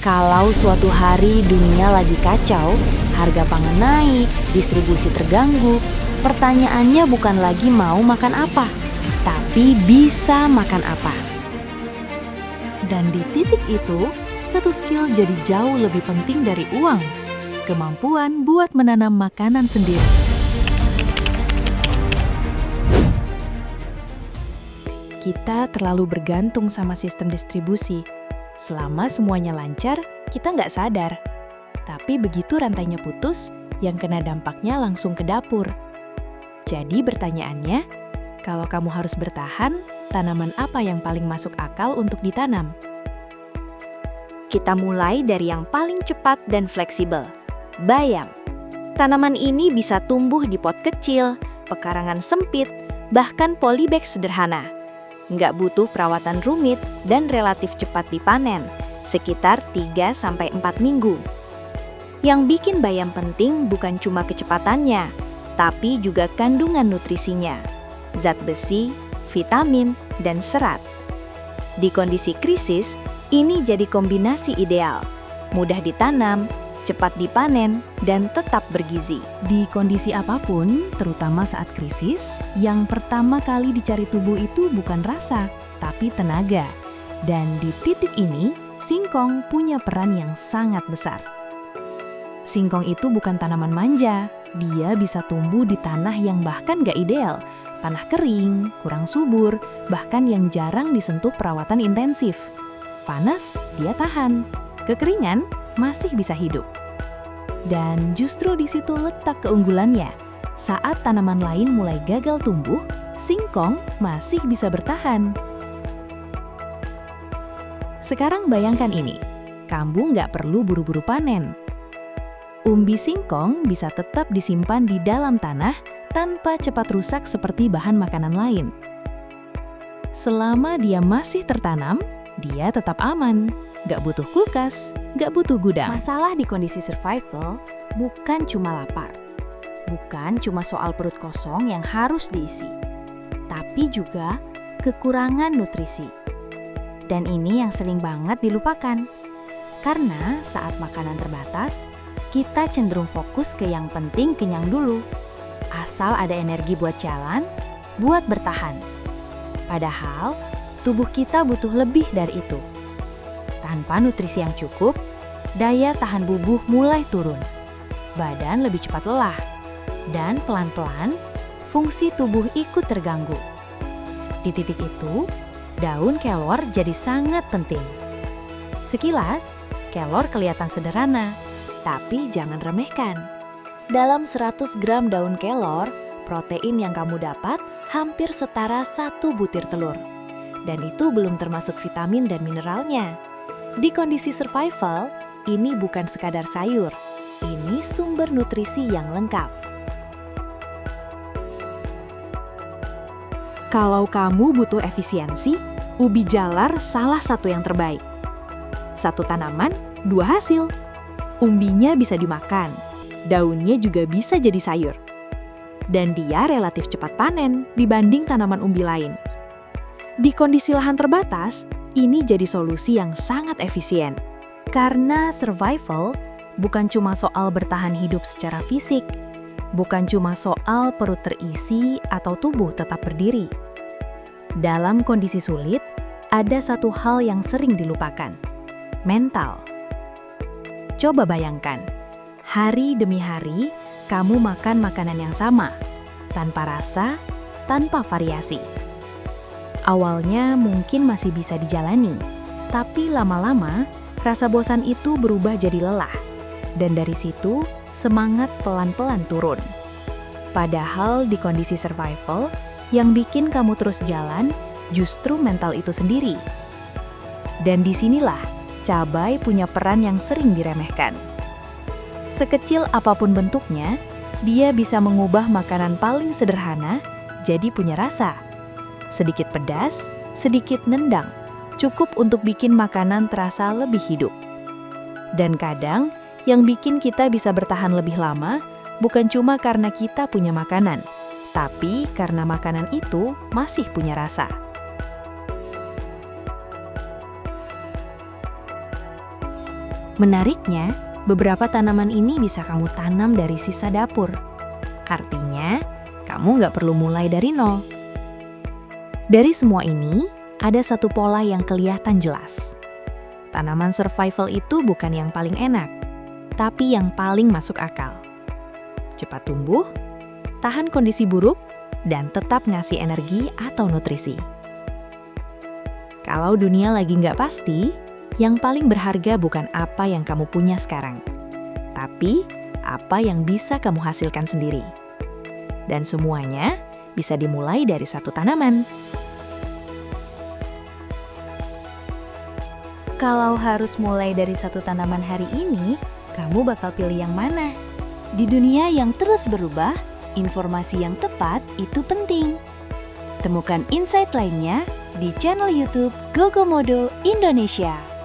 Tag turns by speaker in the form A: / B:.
A: Kalau suatu hari dunia lagi kacau, harga pangan naik, distribusi terganggu, pertanyaannya bukan lagi mau makan apa, tapi bisa makan apa.
B: Dan di titik itu, satu skill jadi jauh lebih penting dari uang. Kemampuan buat menanam makanan sendiri. Kita terlalu bergantung sama sistem distribusi. Selama semuanya lancar, kita nggak sadar. Tapi begitu rantainya putus, yang kena dampaknya langsung ke dapur. Jadi pertanyaannya, kalau kamu harus bertahan, tanaman apa yang paling masuk akal untuk ditanam?
A: Kita mulai dari yang paling cepat dan fleksibel, bayam. Tanaman ini bisa tumbuh di pot kecil, pekarangan sempit, bahkan polybag sederhana. Nggak butuh perawatan rumit dan relatif cepat dipanen, sekitar 3-4 minggu. Yang bikin bayam penting bukan cuma kecepatannya, tapi juga kandungan nutrisinya, zat besi, vitamin, dan serat. Di kondisi krisis, ini jadi kombinasi ideal, mudah ditanam, cepat dipanen, dan tetap bergizi.
B: Di kondisi apapun, terutama saat krisis, yang pertama kali dicari tubuh itu bukan rasa, tapi tenaga. Dan di titik ini, singkong punya peran yang sangat besar. Singkong itu bukan tanaman manja, dia bisa tumbuh di tanah yang bahkan gak ideal, tanah kering, kurang subur, bahkan yang jarang disentuh perawatan intensif. Panas, dia tahan. Kekeringan, masih bisa hidup. Dan justru di situ letak keunggulannya. Saat tanaman lain mulai gagal tumbuh, singkong masih bisa bertahan. Sekarang bayangkan ini, kamu nggak perlu buru-buru panen. Umbi singkong bisa tetap disimpan di dalam tanah tanpa cepat rusak seperti bahan makanan lain. Selama dia masih tertanam, dia tetap aman. Gak butuh kulkas, gak butuh gudang.
A: Masalah di kondisi survival bukan cuma lapar, bukan cuma soal perut kosong yang harus diisi, tapi juga kekurangan nutrisi. Dan ini yang sering banget dilupakan. Karena saat makanan terbatas, kita cenderung fokus ke yang penting kenyang dulu. Asal ada energi buat jalan, buat bertahan. Padahal, tubuh kita butuh lebih dari itu. Tanpa nutrisi yang cukup, daya tahan tubuh mulai turun. Badan lebih cepat lelah. Dan pelan-pelan, fungsi tubuh ikut terganggu. Di titik itu, daun kelor jadi sangat penting. Sekilas, kelor kelihatan sederhana, tapi jangan remehkan. Dalam 100 gram daun kelor, protein yang kamu dapat hampir setara 1 butir telur. Dan itu belum termasuk vitamin dan mineralnya. Di kondisi survival, ini bukan sekadar sayur. Ini sumber nutrisi yang lengkap.
B: Kalau kamu butuh efisiensi, ubi jalar salah satu yang terbaik. Satu tanaman, 2 hasil. Umbinya bisa dimakan, daunnya juga bisa jadi sayur. Dan dia relatif cepat panen dibanding tanaman umbi lain. Di kondisi lahan terbatas, ini jadi solusi yang sangat efisien.
A: Karena survival bukan cuma soal bertahan hidup secara fisik, bukan cuma soal perut terisi atau tubuh tetap berdiri. Dalam kondisi sulit, ada satu hal yang sering dilupakan, mental. Coba bayangkan, hari demi hari kamu makan makanan yang sama, tanpa rasa, tanpa variasi. Awalnya mungkin masih bisa dijalani, tapi lama-lama rasa bosan itu berubah jadi lelah. Dan dari situ, semangat pelan-pelan turun. Padahal di kondisi survival, yang bikin kamu terus jalan justru mental itu sendiri. Dan disinilah, cabai punya peran yang sering diremehkan. Sekecil apapun bentuknya, dia bisa mengubah makanan paling sederhana jadi punya rasa. Sedikit pedas, sedikit nendang, cukup untuk bikin makanan terasa lebih hidup. Dan kadang, yang bikin kita bisa bertahan lebih lama bukan cuma karena kita punya makanan, tapi karena makanan itu masih punya rasa. Menariknya, beberapa tanaman ini bisa kamu tanam dari sisa dapur. Artinya, kamu nggak perlu mulai dari nol. Dari semua ini, ada satu pola yang kelihatan jelas. Tanaman survival itu bukan yang paling enak, tapi yang paling masuk akal. Cepat tumbuh, tahan kondisi buruk, dan tetap ngasih energi atau nutrisi. Kalau dunia lagi nggak pasti, yang paling berharga bukan apa yang kamu punya sekarang, tapi apa yang bisa kamu hasilkan sendiri. Dan semuanya bisa dimulai dari satu tanaman. Kalau harus mulai dari satu tanaman hari ini, kamu bakal pilih yang mana?
B: Di dunia yang terus berubah, informasi yang tepat itu penting. Temukan insight lainnya di channel YouTube Gogomodo Indonesia.